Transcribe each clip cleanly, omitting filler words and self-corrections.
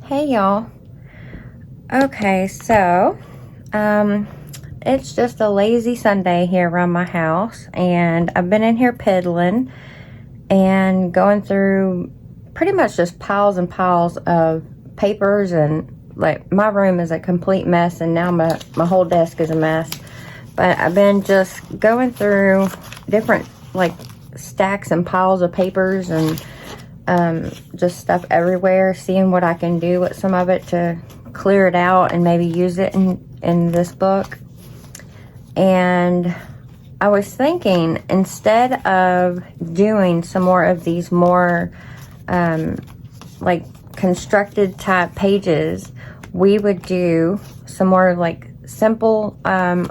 Hey y'all. Okay, so it's just a lazy Sunday here around my house, and I've been in here piddling and going through pretty much just piles and piles of papers, and like my room is a complete mess, and now my whole desk is a mess. But I've been just going through different like stacks and piles of papers and just stuff everywhere, seeing what I can do with some of it to clear it out and maybe use it in this book. And I was thinking, instead of doing some more of these more like constructed type pages, we would do some more like simple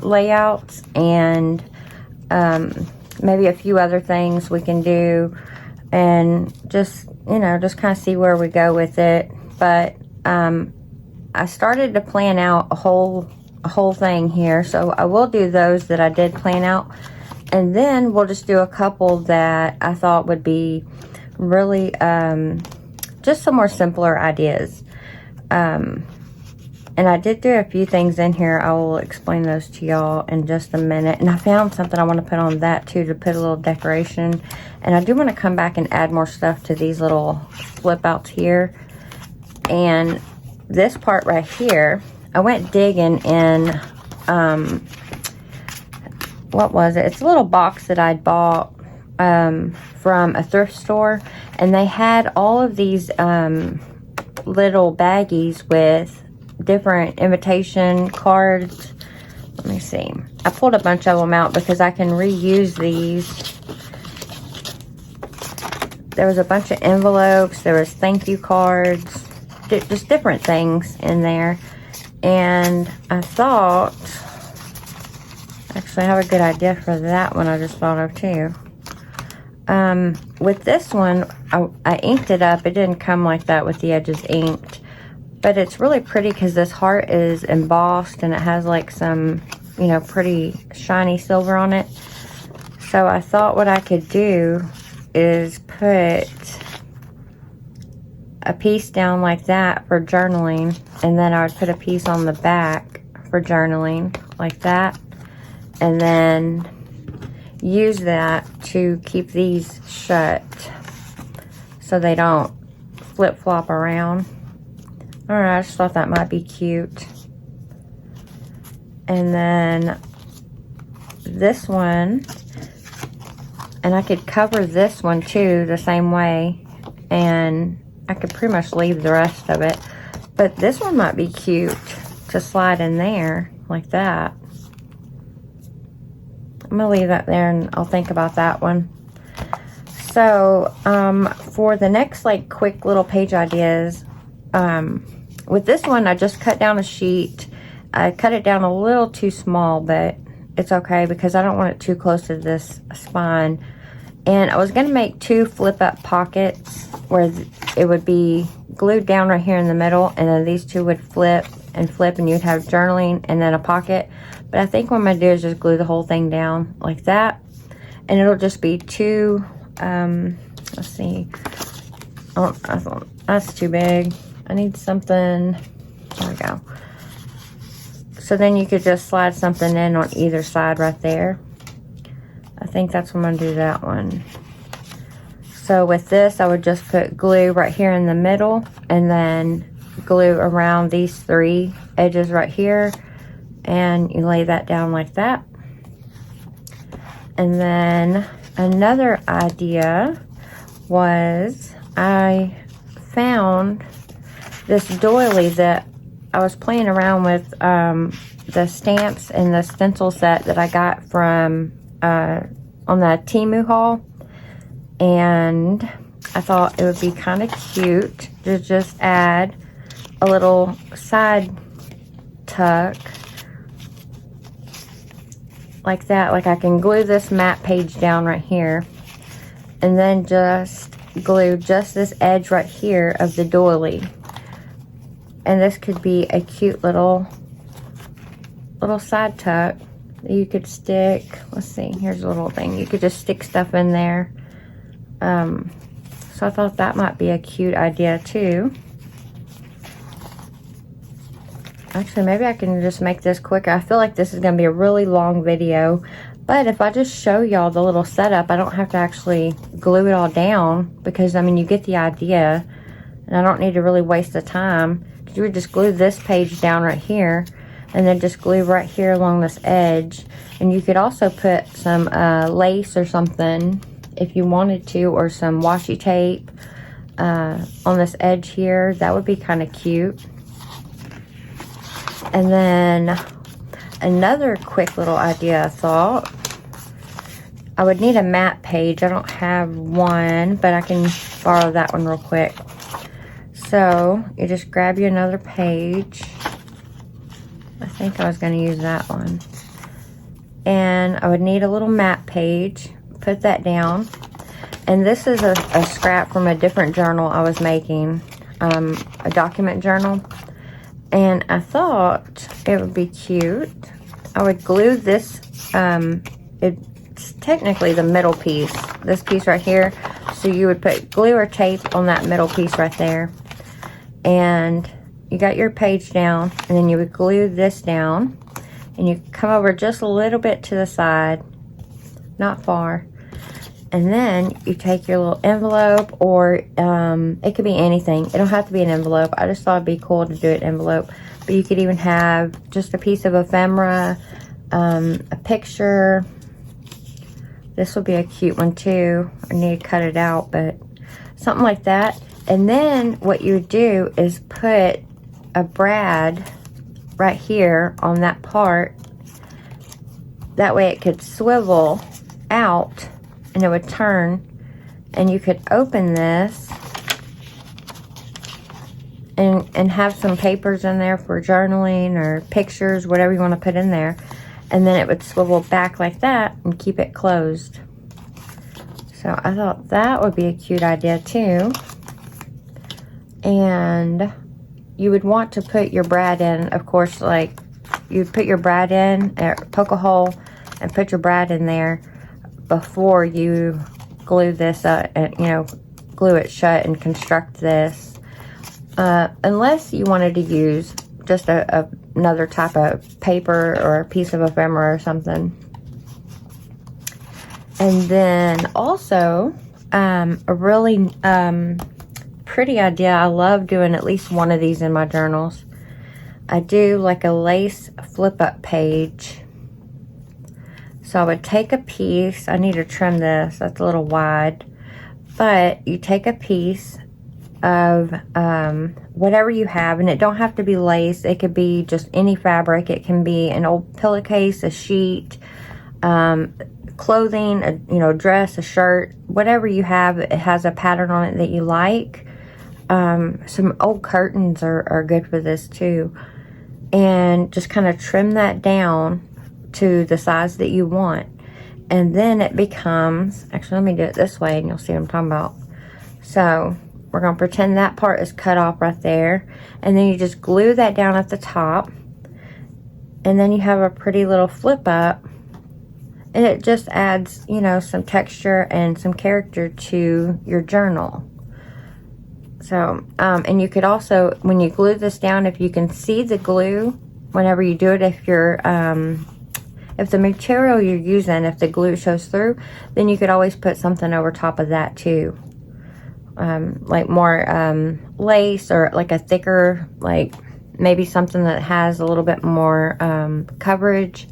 layouts, and maybe a few other things we can do, and just, you know, just kind of see where we go with it. But I started to plan out a whole thing here, so I will do those that I did plan out, and then we'll just do a couple that I thought would be really just some more simpler ideas. And I did do a few things in here. I will explain those to y'all in just a minute. And I found something I want to put on that too, to put a little decoration. And I do want to come back and add more stuff to these little flip outs here. And this part right here, I went digging in, what was it? It's a little box that I'd bought from a thrift store. And they had all of these little baggies with different invitation cards. Let me see. I pulled a bunch of them out because I can reuse these. There was a bunch of envelopes. There was thank you cards. Just different things in there. And I thought, actually I have a good idea for that one I just thought of too. With this one, I inked it up. It didn't come like that with the edges inked. But it's really pretty because this heart is embossed and it has like some, you know, pretty shiny silver on it. So I thought what I could do is put a piece down like that for journaling, and then I would put a piece on the back for journaling like that, and then use that to keep these shut so they don't flip-flop around. Alright, I just thought that might be cute. And then this one, and I could cover this one too the same way, and I could pretty much leave the rest of it. But this one might be cute to slide in there like that. I'm gonna leave that there and I'll think about that one. So for the next like quick little page ideas, with this one, I just cut down a sheet. I cut it down a little too small, but it's okay because I don't want it too close to this spine. And I was going to make two flip-up pockets where it would be glued down right here in the middle, and then these two would flip, and you'd have journaling and then a pocket. But I think what I'm going to do is just glue the whole thing down like that. And it'll just be two, let's see. Oh, that's too big. I need something, there we go. So then you could just slide something in on either side right there. I think that's what I'm gonna do, that one. So with this, I would just put glue right here in the middle, and then glue around these three edges right here, and you lay that down like that. And then another idea was, I found this doily that I was playing around with, the stamps and the stencil set that I got from on the TEMU haul, and I thought it would be kind of cute to just add a little side tuck like that. Like I can glue this map page down right here, and then just glue just this edge right here of the doily. And this could be a cute little side tuck that you could stick. Let's see, here's a little thing. You could just stick stuff in there. So I thought that might be a cute idea too. Actually, maybe I can just make this quicker. I feel like this is going to be a really long video. But if I just show y'all the little setup, I don't have to actually glue it all down. Because, I mean, you get the idea. And I don't need to really waste the time. You would just glue this page down right here. And then just glue right here along this edge. And you could also put some lace or something if you wanted to. Or some washi tape on this edge here. That would be kind of cute. And then another quick little idea I thought. I would need a matte page. I don't have one, but I can borrow that one real quick. So you just grab you another page. I think I was going to use that one. And I would need a little matte page. Put that down. And this is a scrap from a different journal I was making. A document journal. And I thought it would be cute. I would glue this. It's technically the middle piece. This piece right here. So you would put glue or tape on that middle piece right there. And you got your page down. And then you would glue this down. And you come over just a little bit to the side. Not far. And then you take your little envelope, or it could be anything. It don't have to be an envelope. I just thought it'd be cool to do an envelope. But you could even have just a piece of ephemera, a picture. This will be a cute one too. I need to cut it out, but something like that. And then what you would do is put a brad right here on that part. That way it could swivel out. And it would turn, and you could open this and have some papers in there for journaling or pictures, whatever you want to put in there. And then it would swivel back like that and keep it closed. So I thought that would be a cute idea too. And you would want to put your brad in, of course, like you'd put your brad in, poke a hole and put your brad in there before you glue this up and, you know, glue it shut and construct this. Unless you wanted to use just another type of paper or a piece of ephemera or something. And then also, a really pretty idea. I love doing at least one of these in my journals. I do like a lace flip up page. So I would take a piece. I need to trim this. That's a little wide. But you take a piece of whatever you have. And it don't have to be lace. It could be just any fabric. It can be an old pillowcase, a sheet, clothing, a dress, a shirt. Whatever you have, it has a pattern on it that you like. Some old curtains are good for this too. And just kind of trim that down to the size that you want. And then it becomes, actually let me do it this way and you'll see what I'm talking about. So we're going to pretend that part is cut off right there. And then you just glue that down at the top. And then you have a pretty little flip up. And it just adds, some texture and some character to your journal. So, and you could also, when you glue this down, if you can see the glue, whenever you do it, if the material you're using, if the glue shows through, then you could always put something over top of that too. Like more lace, or like a thicker, like maybe something that has a little bit more coverage.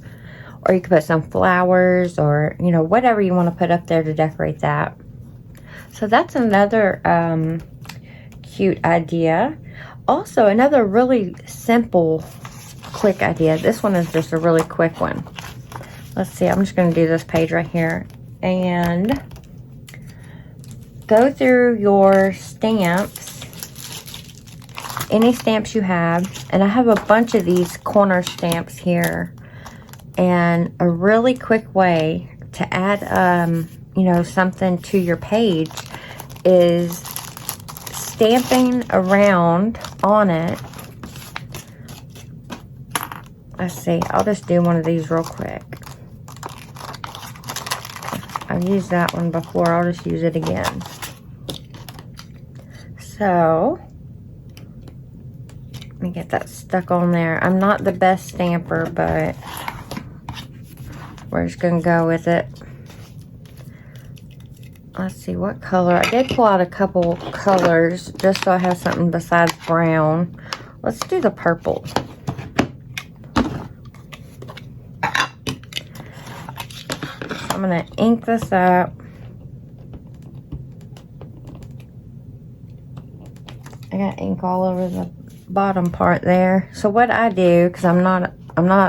Or you could put some flowers, or, whatever you want to put up there to decorate that. So that's another cute idea. Also, another really simple, quick idea. This one is just a really quick one. Let's see, I'm just going to do this page right here. And go through your stamps. Any stamps you have. And I have a bunch of these corner stamps here. And a really quick way to add, something to your page is stamping around on it. Let's see, I'll just do one of these real quick. I've used that one before, I'll just use it again. So, Let me get that stuck on there. I'm not the best stamper, but we're just gonna go with it. Let's see what color. I did pull out a couple colors just so I have something besides brown. Let's do the purple. I'm gonna ink this up. I got ink all over the bottom part there. So what I do, because I'm not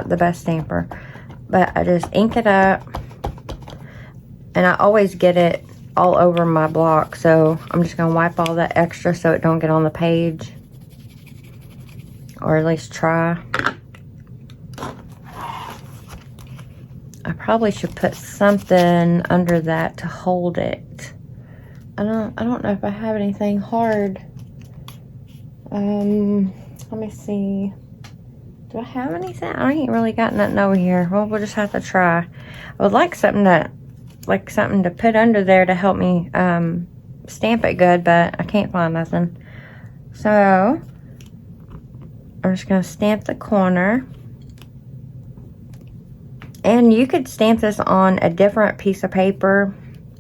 the best stamper, but I just ink it up, and I always get it all over my block. So I'm just gonna wipe all that extra so it don't get on the page, or at least try. I probably should put something under that to hold it. I don't know if I have anything hard. Let me see. Do I have anything? I ain't really got nothing over here. Well, we'll just have to try. I would like something to put under there to help me stamp it good, but I can't find nothing. So I'm just gonna stamp the corner. And you could stamp this on a different piece of paper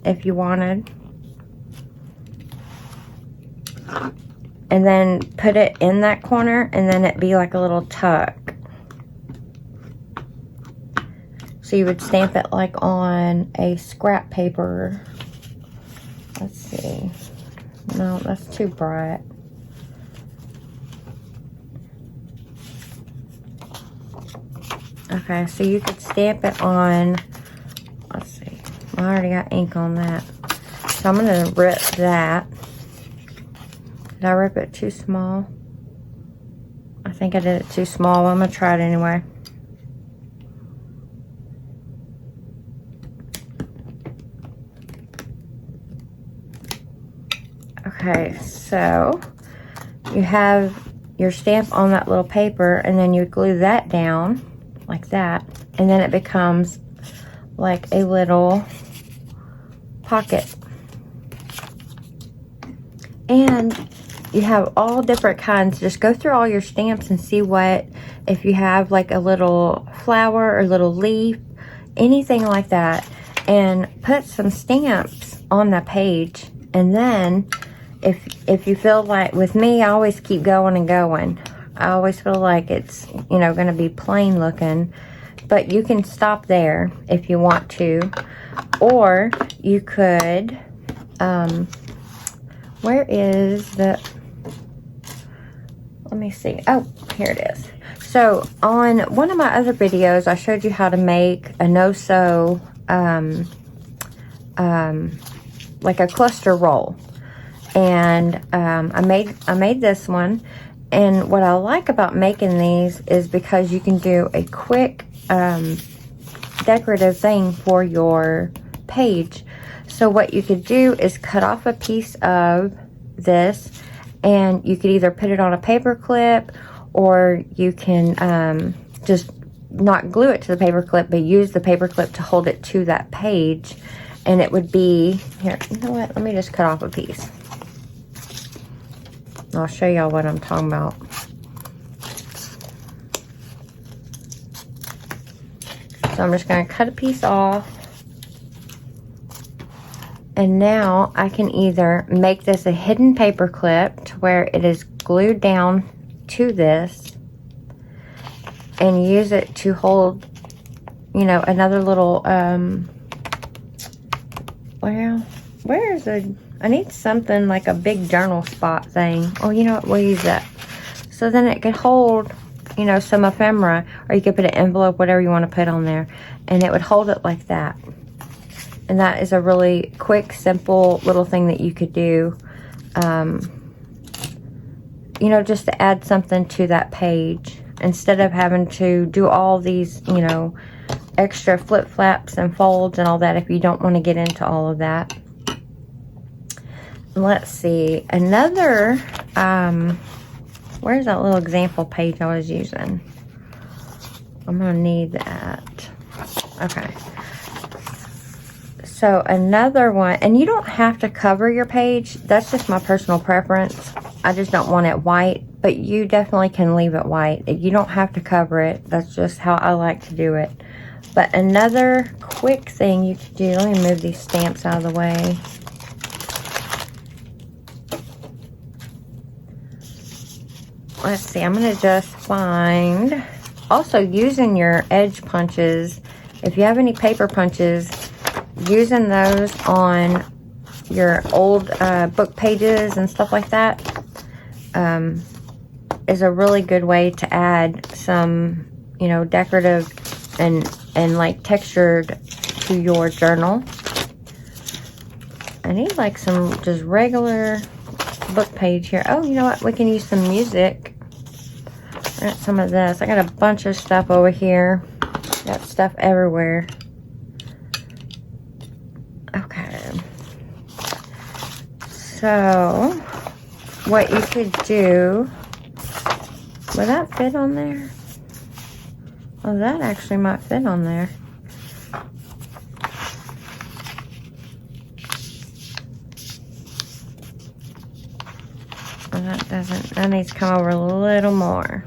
if you wanted. And then put it in that corner, and then it'd be like a little tuck. So you would stamp it like on a scrap paper. Let's see. No, that's too bright. Okay, so you could stamp it on, let's see, I already got ink on that. So I'm gonna rip that. Did I rip it too small? I think I did it too small. I'm gonna try it anyway. Okay, so you have your stamp on that little paper, and then you glue that down like that, and then it becomes like a little pocket. And you have all different kinds. Just go through all your stamps and see what, if you have like a little flower or little leaf, anything like that, and put some stamps on the page. And then if you feel like, with me, I always keep going and going. I always feel like it's, you know, going to be plain looking, but you can stop there if you want to, or you could, where is the, let me see. Oh, here it is. So on one of my other videos, I showed you how to make a no-sew, like a cluster roll. And I made this one. And what I like about making these is because you can do a quick decorative thing for your page. So what you could do is cut off a piece of this, and you could either put it on a paper clip, or you can just not glue it to the paper clip, but use the paper clip to hold it to that page. And it would be, here, you know what, let me just cut off a piece. I'll show y'all what I'm talking about. So I'm just going to cut a piece off. And now I can either make this a hidden paper clip to where it is glued down to this, and use it to hold, you know, another little, well, where is it? I need something like a big journal spot thing. Oh, you know what? We'll use that. So then it could hold, you know, some ephemera, or you could put an envelope, whatever you want to put on there, and it would hold it like that. And that is a really quick, simple little thing that you could do, you know, just to add something to that page, instead of having to do all these, you know, extra flip flaps and folds and all that, if you don't want to get into all of that. Let's see, another, where's that little example page I was using? I'm gonna need that. Okay. So another one, and you don't have to cover your page. That's just my personal preference. I just don't want it white, but you definitely can leave it white. You don't have to cover it. That's just how I like to do it. But another quick thing you could do, let me move these stamps out of the way. Let's see, I'm going to just find, also using your edge punches, if you have any paper punches, using those on your old book pages and stuff like that is a really good way to add some, you know, decorative and like textured to your journal. I need like some just regular book page here. Oh, you know what? We can use some music. I got some of this. I got a bunch of stuff over here. Got stuff everywhere. Okay. So, what you could do, would that fit on there? Oh, that actually might fit on there. Oh, that doesn't, that needs to come over a little more.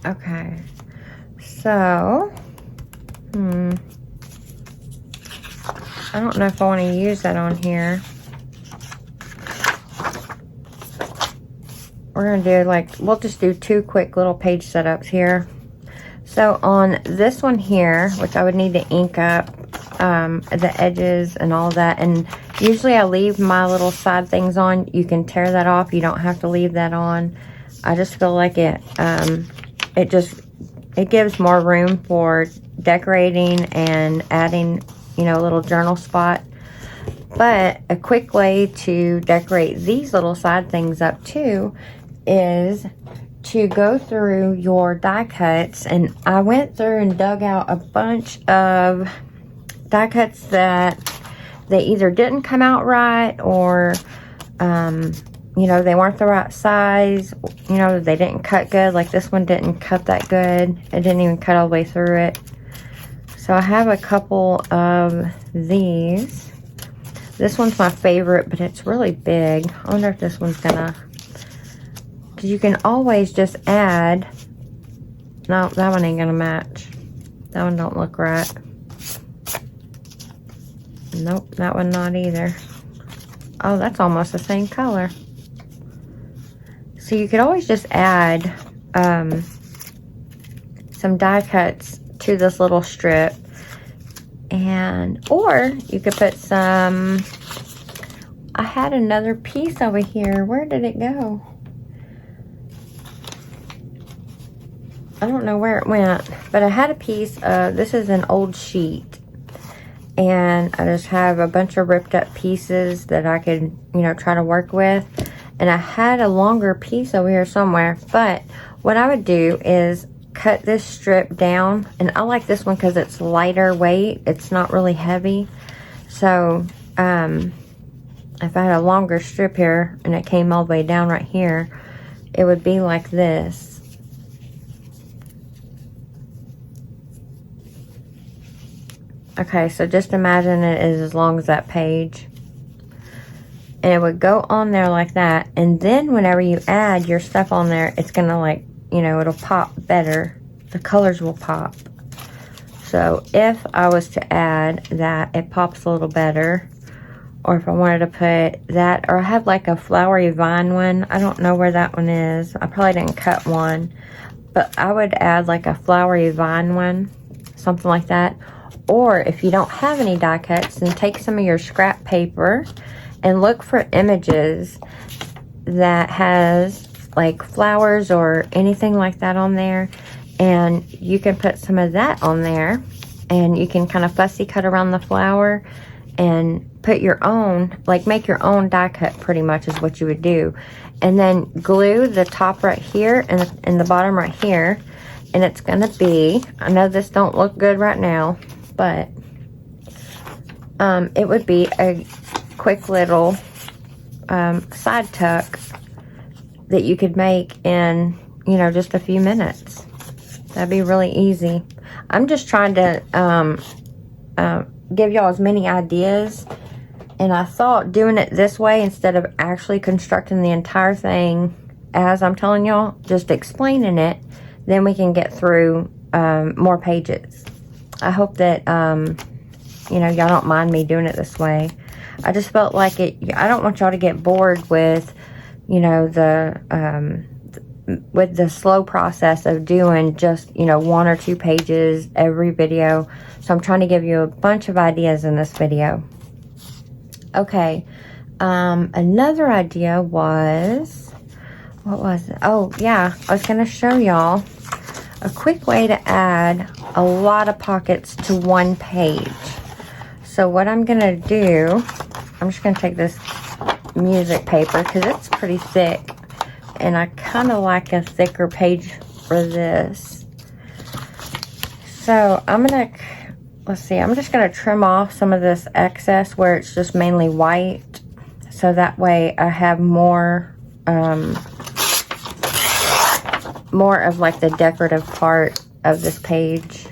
Okay, so, I don't know if I want to use that on here. We're going to do like, we'll just do 2 quick little page setups here. So on this one here, which I would need to ink up the edges and all that, and usually I leave my little side things on. You can tear that off. You don't have to leave that on. I just feel like it gives more room for decorating and adding, you know, a little journal spot. But a quick way to decorate these little side things up too is to go through your die cuts. And I went through and dug out a bunch of die cuts that they either didn't come out right, or you know, they weren't the right size, you know, they didn't cut good. Like this one didn't cut that good. It didn't even cut all the way through it. So I have a couple of these. This one's my favorite, but it's really big. I wonder if this one's gonna, because you can always just add, no, that one ain't gonna match. That one don't look right. Nope, that one not either. Oh, that's almost the same color. So you could always just add some die cuts to this little strip, and or you could put some, I had another piece over here. Where did it go? I don't know where it went, but I had a piece of, this is an old sheet, and I just have a bunch of ripped up pieces that I could, you know, try to work with. And I had a longer piece over here somewhere, but what I would do is cut this strip down, and I like this one because it's lighter weight. It's not really heavy. So if I had a longer strip here and it came all the way down right here, it would be like this. Okay, so just imagine it is as long as that page. And it would go on there like that. And then whenever you add your stuff on there, it's gonna, like, you know, it'll pop better. The colors will pop. So if I was to add that, it pops a little better. Or if I wanted to put that, or I have like a flowery vine one. I don't know where that one is. I probably didn't cut one. But I would add like a flowery vine one, something like that. Or if you don't have any die cuts, then take some of your scrap paper and look for images that has like flowers or anything like that on there, and you can put some of that on there, and you can kind of fussy cut around the flower and put your own, like make your own die cut pretty much is what you would do. And then glue the top right here and the bottom right here, and it's gonna be, I know this don't look good right now, but it would be a quick little side tuck that you could make in, you know, just a few minutes. That'd be really easy. I'm just trying to give y'all as many ideas And I thought doing it this way instead of actually constructing the entire thing as I'm telling y'all, just explaining it, then we can get through more pages. I hope that, you know, y'all don't mind me doing it this way. I just felt like I don't want y'all to get bored with, you know, with the slow process of doing just, you know, 1 or 2 pages every video. So I'm trying to give you a bunch of ideas in this video. Okay, another idea was, what was it? Oh yeah, I was gonna show y'all a quick way to add a lot of pockets to one page. So what I'm gonna do, I'm just gonna take this music paper because it's pretty thick, and I kind of like a thicker page for this. So I'm gonna, let's see, I'm just gonna trim off some of this excess where it's just mainly white, so that way I have more of like the decorative part of this page.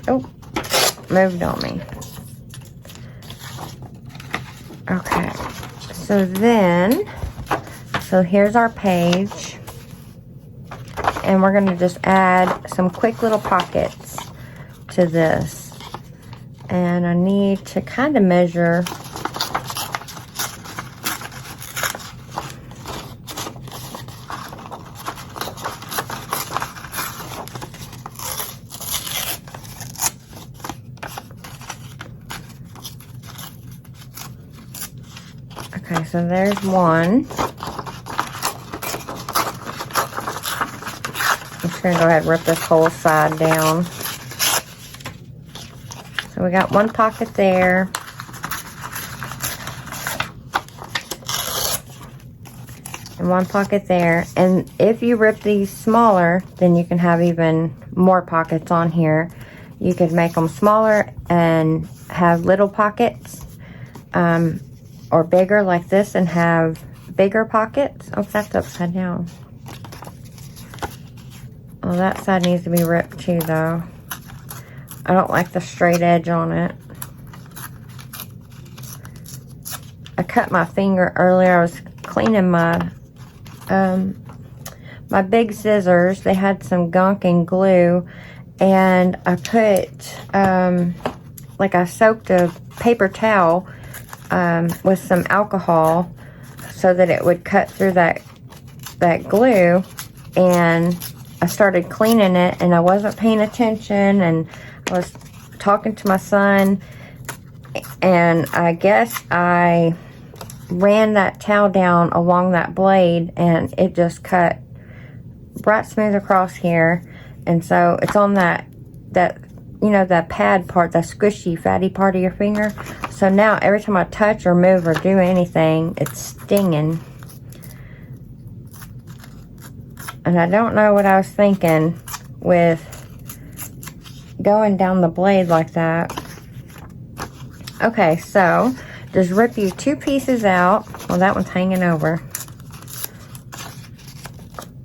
Oh, moved on me. Okay, so here's our page, and we're gonna just add some quick little pockets to this. And I need to kind of measure. Okay, so there's one. I'm just gonna go ahead and rip this whole side down. So we got one pocket there. And one pocket there. And if you rip these smaller, then you can have even more pockets on here. You could make them smaller and have little pockets. Or bigger like this and have bigger pockets. Oh, that's upside down. Oh, that side needs to be ripped too, though. I don't like the straight edge on it. I cut my finger earlier. I was cleaning my my big scissors. They had some gunk and glue, and I put like I soaked a paper towel with some alcohol so that it would cut through that glue, and I started cleaning it, and I wasn't paying attention, and I was talking to my son, and I guess I ran that towel down along that blade, and it just cut right smooth across here. And so it's on that you know, that pad part, that squishy fatty part of your finger. So now every time I touch or move or do anything, it's stinging. And I don't know what I was thinking with going down the blade like that. Okay, so just rip you 2 pieces out. Well, that one's hanging over.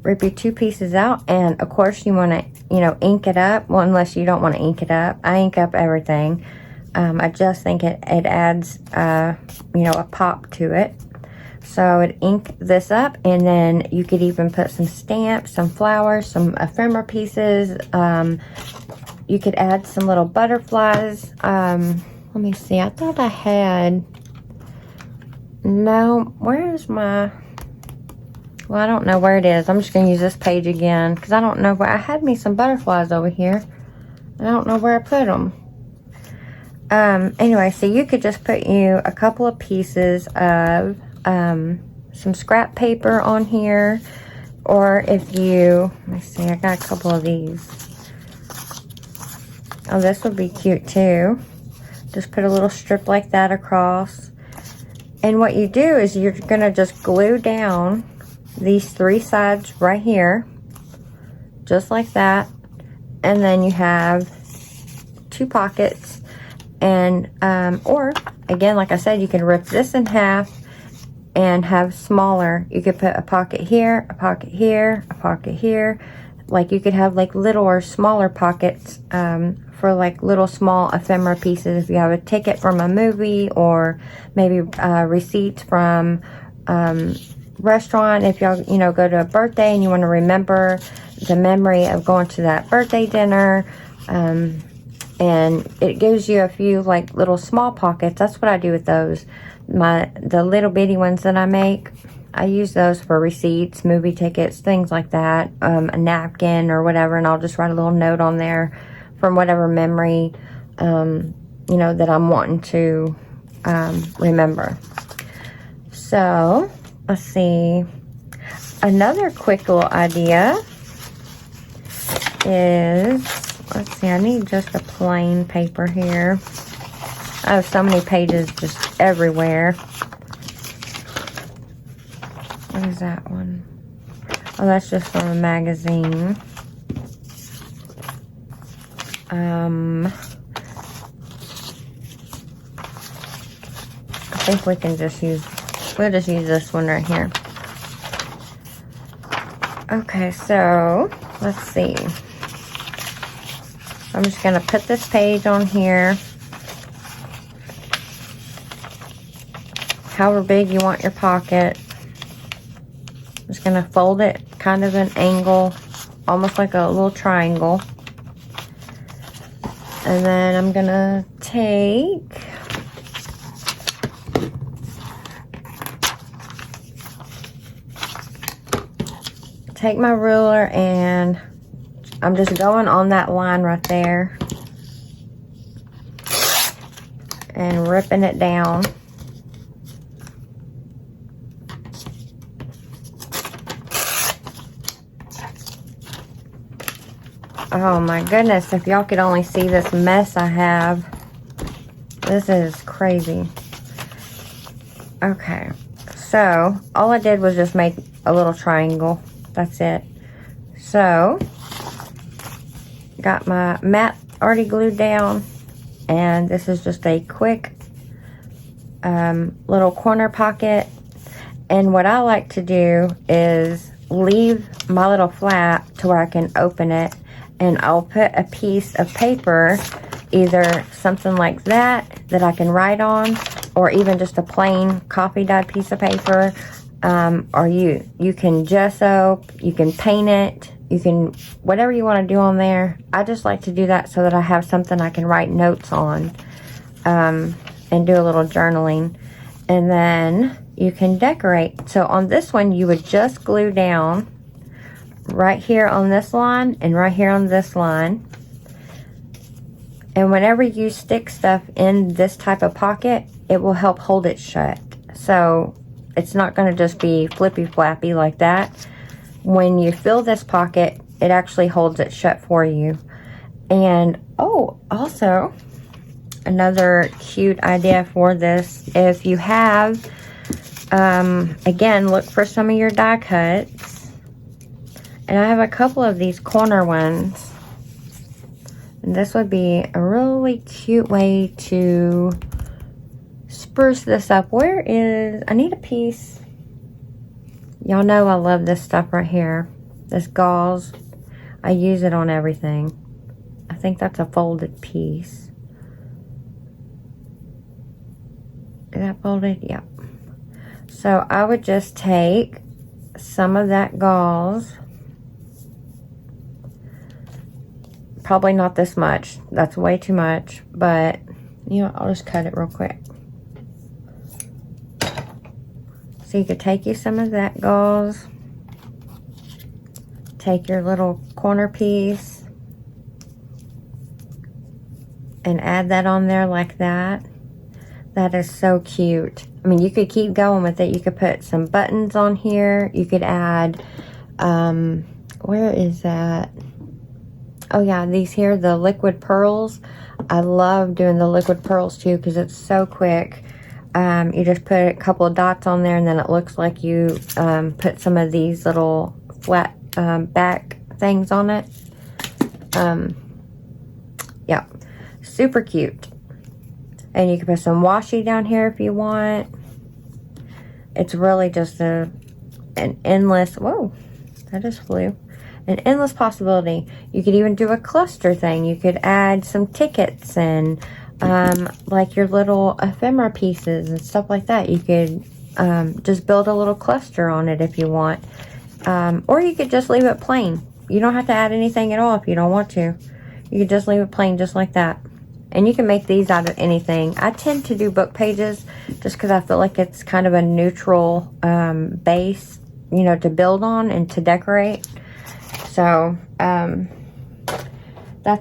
Rip your 2 pieces out, and of course you want to, you know, ink it up. Well, unless you don't want to ink it up. I ink up everything. I just think it adds, you know, a pop to it. So I'd ink this up, and then you could even put some stamps, some flowers, some ephemera pieces. You could add some little butterflies. Let me see. I thought I had... No, where's my... Well, I don't know where it is. I'm just going to use this page again because I don't know where... I had me some butterflies over here. I don't know where I put them. Anyway, so you could just put you a couple of pieces of some scrap paper on here. Or if you... Let me see. I got a couple of these. Oh, this would be cute too. Just put a little strip like that across. And what you do is you're going to just glue down these 3 sides right here, just like that, and then you have 2 pockets. And or again, like I said, you can rip this in half and have smaller. You could put a pocket here, a pocket here, a pocket here, like you could have like little or smaller pockets for like little small ephemera pieces. If you have a ticket from a movie, or maybe receipts from restaurant, if y'all, you know, go to a birthday and you want to remember the memory of going to that birthday dinner, and it gives you a few like little small pockets. That's what I do with those. The little bitty ones that I make, I use those for receipts, movie tickets, things like that, a napkin or whatever, and I'll just write a little note on there from whatever memory, you know, that I'm wanting to remember. So, let's see. Another quick little idea is, let's see, I need just a plain paper here. I have so many pages just everywhere. What is that one? Oh, that's just from a magazine. I think we can just use, we'll just use this one right here. Okay, so let's see. I'm just going to put this page on here. However big you want your pocket. I'm just going to fold it kind of an angle, almost like a little triangle. And then I'm going to take my ruler, and I'm just going on that line right there and ripping it down. Oh my goodness, if y'all could only see this mess I have. This is crazy. Okay, so all I did was just make a little triangle. That's it. So, got my mat already glued down, and this is just a quick little corner pocket. And what I like to do is leave my little flap to where I can open it, and I'll put a piece of paper, either something like that I can write on, or even just a plain coffee dyed piece of paper. Or you can gesso, you can paint it, you can, whatever you want to do on there. I just like to do that so that I have something I can write notes on, and do a little journaling. And then you can decorate. So on this one, you would just glue down right here on this line and right here on this line. And whenever you stick stuff in this type of pocket, it will help hold it shut. So it's not going to just be flippy flappy like that. When you fill this pocket, it actually holds it shut for you. And oh, also another cute idea for this, if you have, again, look for some of your die cuts. And I have a couple of these corner ones. And this would be a really cute way to spruce this up. I need a piece. Y'all know I love this stuff right here. This gauze. I use it on everything. I think that's a folded piece. Is that folded? Yeah. So I would just take some of that gauze. Probably not this much. That's way too much. But, you know, I'll just cut it real quick. So you could take you some of that gauze. Take your little corner piece. And add that on there like that. That is so cute. I mean, you could keep going with it. You could put some buttons on here. You could add, where is that? Oh yeah, these here, the liquid pearls. I love doing the liquid pearls too because it's so quick. You just put a couple of dots on there, and then it looks like you put some of these little flat back things on it. Yeah, super cute. And you can put some washi down here if you want. It's really just an endless, whoa, that just flew. an endless possibility. You could even do a cluster thing. You could add some tickets and like your little ephemera pieces and stuff like that. You could just build a little cluster on it if you want. Or you could just leave it plain. You don't have to add anything at all if you don't want to. You could just leave it plain just like that. And you can make these out of anything. I tend to do book pages just because I feel like it's kind of a neutral base, you know, to build on and to decorate. So that's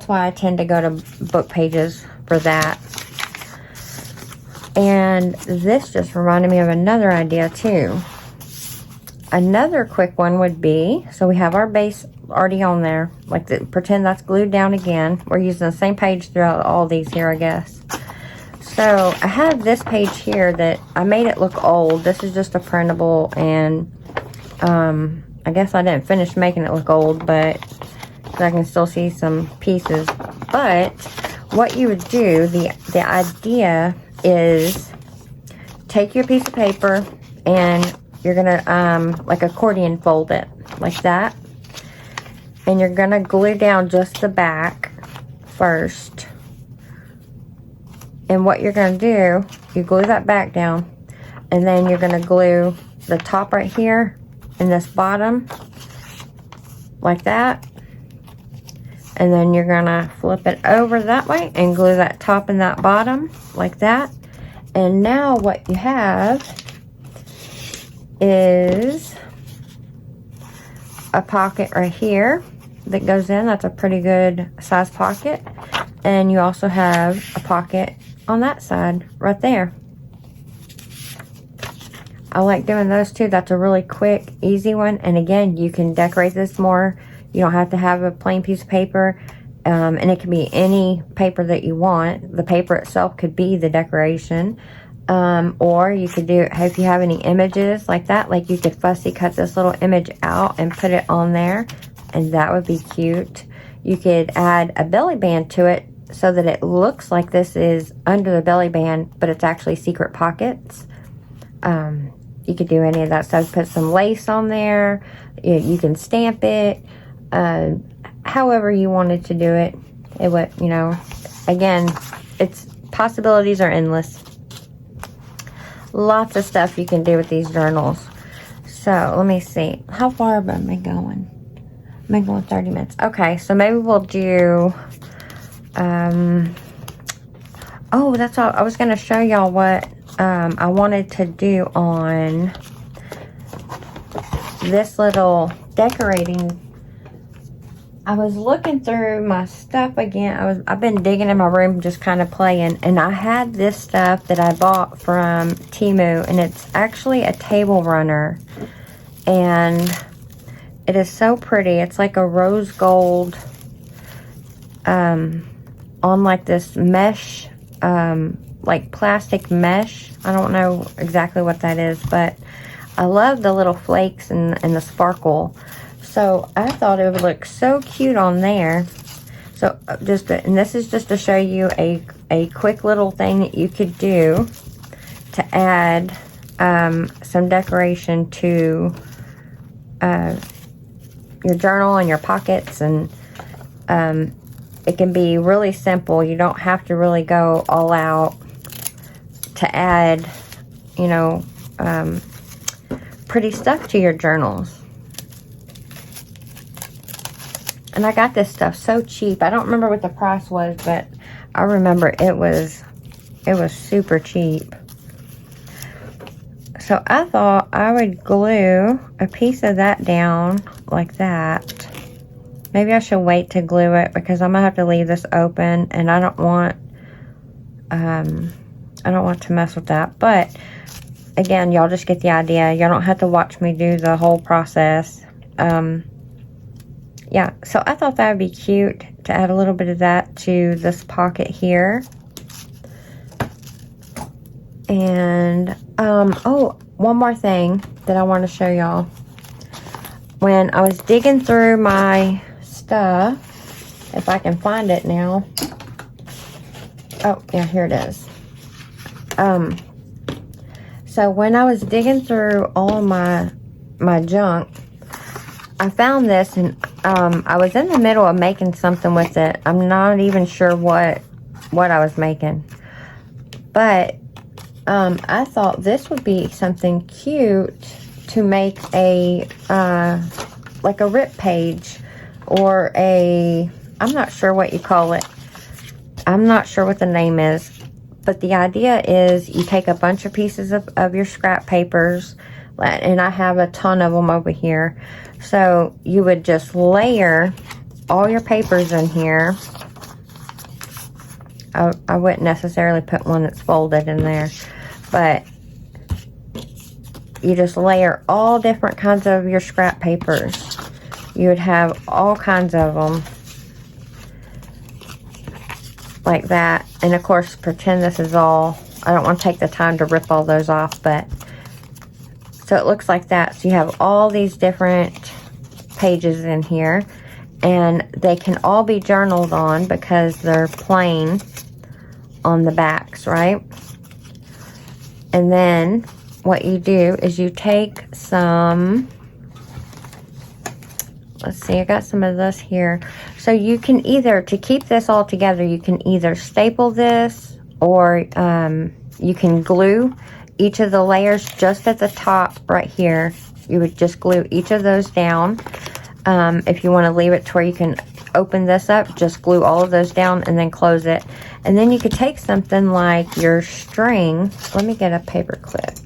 why I tend to go to book pages for that. And this just reminded me of another idea too. Another quick one would be, so we have our base already on there, like pretend that's glued down again. We're using the same page throughout all these here, I guess. So I have this page here that I made it look old. This is just a printable, and I guess I didn't finish making it look old, but I can still see some pieces. But what you would do, the idea is take your piece of paper and you're gonna like accordion fold it like that, and you're gonna glue down just the back first. And what you're gonna do, you glue that back down, and then you're gonna glue the top right here and this bottom like that, and then you're gonna flip it over that way and glue that top and that bottom like that. And now what you have is a pocket right here that goes in. That's a pretty good size pocket. And you also have a pocket on that side right there. I like doing those two. That's a really quick, easy one. And again, you can decorate this more. You don't have to have a plain piece of paper. And it can be any paper that you want. The paper itself could be the decoration. Or you could do, if you have any images like that, like you could fussy cut this little image out and put it on there, and that would be cute. You could add a belly band to it so that it looks like this is under the belly band, but it's actually secret pockets. You could do any of that stuff. Put some lace on there. You can stamp it. However you wanted to do it. It would, you know, again, it's possibilities are endless. Lots of stuff you can do with these journals. So let me see. How far am I going? I'm going 30 minutes. Okay, so maybe we'll do oh, that's all. I was going to show y'all what I wanted to do on this little decorating. I was looking through my stuff again. I've been digging in my room, just kind of playing, and I had this stuff that I bought from TEMU, and it's actually a table runner, and it is so pretty. It's like a rose gold on like this mesh, like plastic mesh. I don't know exactly what that is, but I love the little flakes and the sparkle. So I thought it would look so cute on there. So and this is just to show you a quick little thing that you could do to add some decoration to your journal and your pockets. And it can be really simple. You don't have to really go all out to add, you know, pretty stuff to your journals. And I got this stuff so cheap. I don't remember what the price was, but I remember it was super cheap. So I thought I would glue a piece of that down like that. Maybe I should wait to glue it because I'm gonna have to leave this open, and I don't want to mess with that. But again, y'all just get the idea. Y'all don't have to watch me do the whole process. Yeah, so I thought that would be cute to add a little bit of that to this pocket here. And, oh, one more thing that I want to show y'all. When I was digging through my stuff, if I can find it now. Oh, yeah, here it is. So when I was digging through all my junk, I found this, and I was in the middle of making something with it. I'm not even sure what I was making. But I thought this would be something cute to make a like a rip page, or I'm not sure what you call it. I'm not sure what the name is. But the idea is you take a bunch of pieces of your scrap papers, and I have a ton of them over here. So you would just layer all your papers in here. I wouldn't necessarily put one that's folded in there, but you just layer all different kinds of your scrap papers. You would have all kinds of them like that. And of course, pretend this is all, I don't want to take the time to rip all those off, but so it looks like that. So you have all these different pages in here, and they can all be journaled on because they're plain on the backs, right? And then what you do is you take some, let's see, I got some of this here. So you can either, to keep this all together, you can either staple this, or you can glue each of the layers just at the top right here. You would just glue each of those down. If you want to leave it to where you can open this up, just glue all of those down and then close it. And then you could take something like your string. Let me get a paper clip.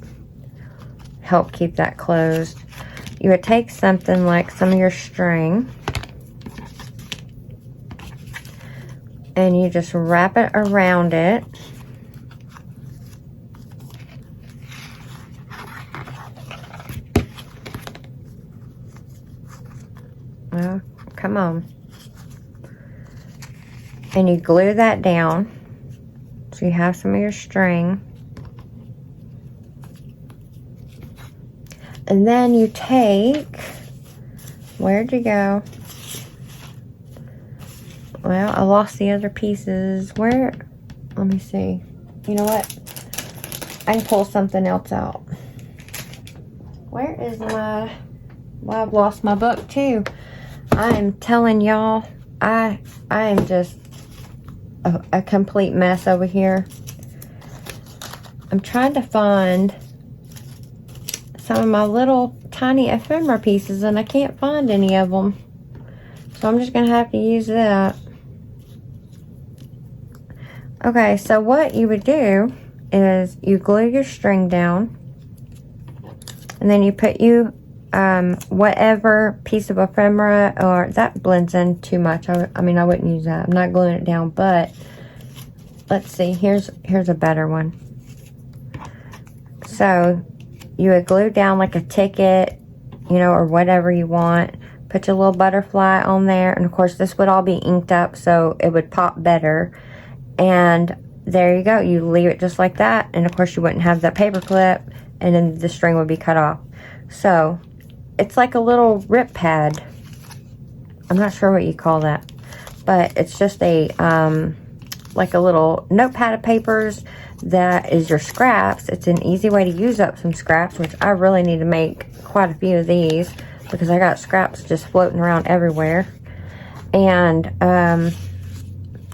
Help keep that closed. You would take something like some of your string, and you just wrap it around it. Oh, come on. And you glue that down. So you have some of your string. And then you take, where'd you go? Well, I lost the other pieces. Where? Let me see. You know what? I can pull something else out. Where is my, well, I've lost my book too. I am telling y'all, I am just a complete mess over here. I'm trying to find some of my little tiny ephemera pieces, and I can't find any of them. So I'm just going to have to use that. Okay, so what you would do is you glue your string down, and then you put whatever piece of ephemera, or that blends in too much. I mean, I wouldn't use that. I'm not gluing it down, but let's see. Here's a better one. So you would glue down like a ticket, you know, or whatever you want. Put your little butterfly on there, and of course this would all be inked up, so it would pop better. And there you go. You leave it just like that, and of course you wouldn't have that paper clip, and then the string would be cut off. So it's like a little rip pad. I'm not sure what you call that, but it's just a like a little notepad of papers that is your scraps. It's an easy way to use up some scraps, which I really need to make quite a few of these because I got scraps just floating around everywhere. And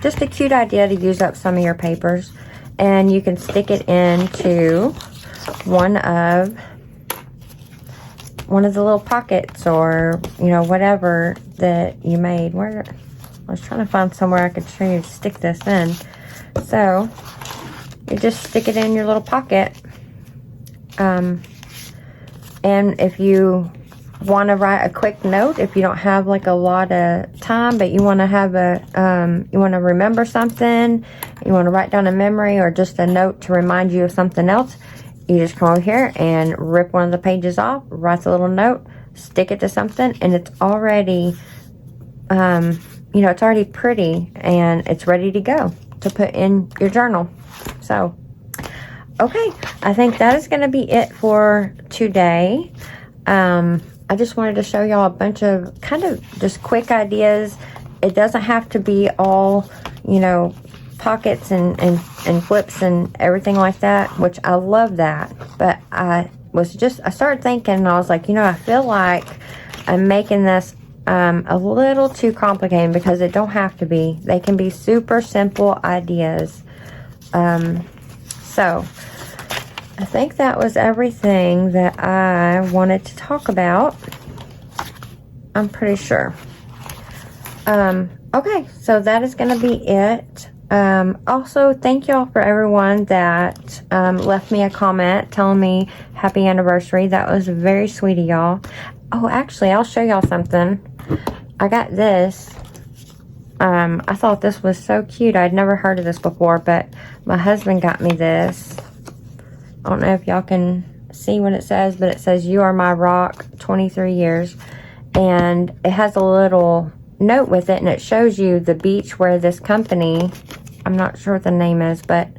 just a cute idea to use up some of your papers. And you can stick it into one of the little pockets, or you know, whatever that you made. Where I was trying to find somewhere I could show you to stick this in. So you just stick it in your little pocket. And if you want to write a quick note, if you don't have like a lot of time, but you want to have you want to remember something, you want to write down a memory or just a note to remind you of something else, you just come over here and rip one of the pages off, write the little note, stick it to something, and it's already, you know, it's already pretty, and it's ready to go to put in your journal. So, okay, I think that is going to be it for today. I just wanted to show y'all a bunch of kind of just quick ideas. It doesn't have to be all, you know, pockets and flips and everything like that, which I love that. But I started thinking, and I was like, you know, I feel like I'm making this a little too complicated, because it don't have to be. They can be super simple ideas. So I think that was everything that I wanted to talk about. I'm pretty sure. Okay, so that is going to be it. Also, thank y'all for everyone that left me a comment telling me happy anniversary. That was very sweet of y'all. Oh, actually, I'll show y'all something. I got this. I thought this was so cute. I'd never heard of this before, but my husband got me this. I don't know if y'all can see what it says, but it says, "You are my rock, 23 years." And it has a little note with it, and it shows you the beach where this company, I'm not sure what the name is, but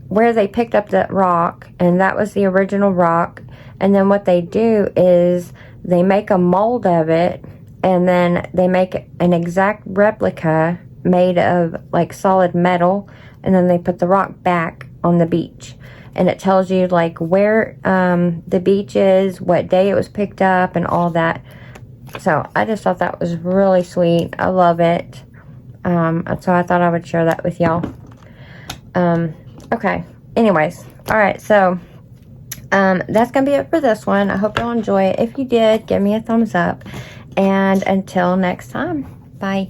where they picked up that rock, and that was the original rock. And then what they do is they make a mold of it, and then they make an exact replica made of like solid metal, and then they put the rock back on the beach. And it tells you like where the beach is, what day it was picked up, and all that. So I just thought that was really sweet. I love it. So I thought I would share that with y'all. Okay. Anyways. Alright, so that's going to be it for this one. I hope y'all enjoy it. If you did, give me a thumbs up. And until next time. Bye.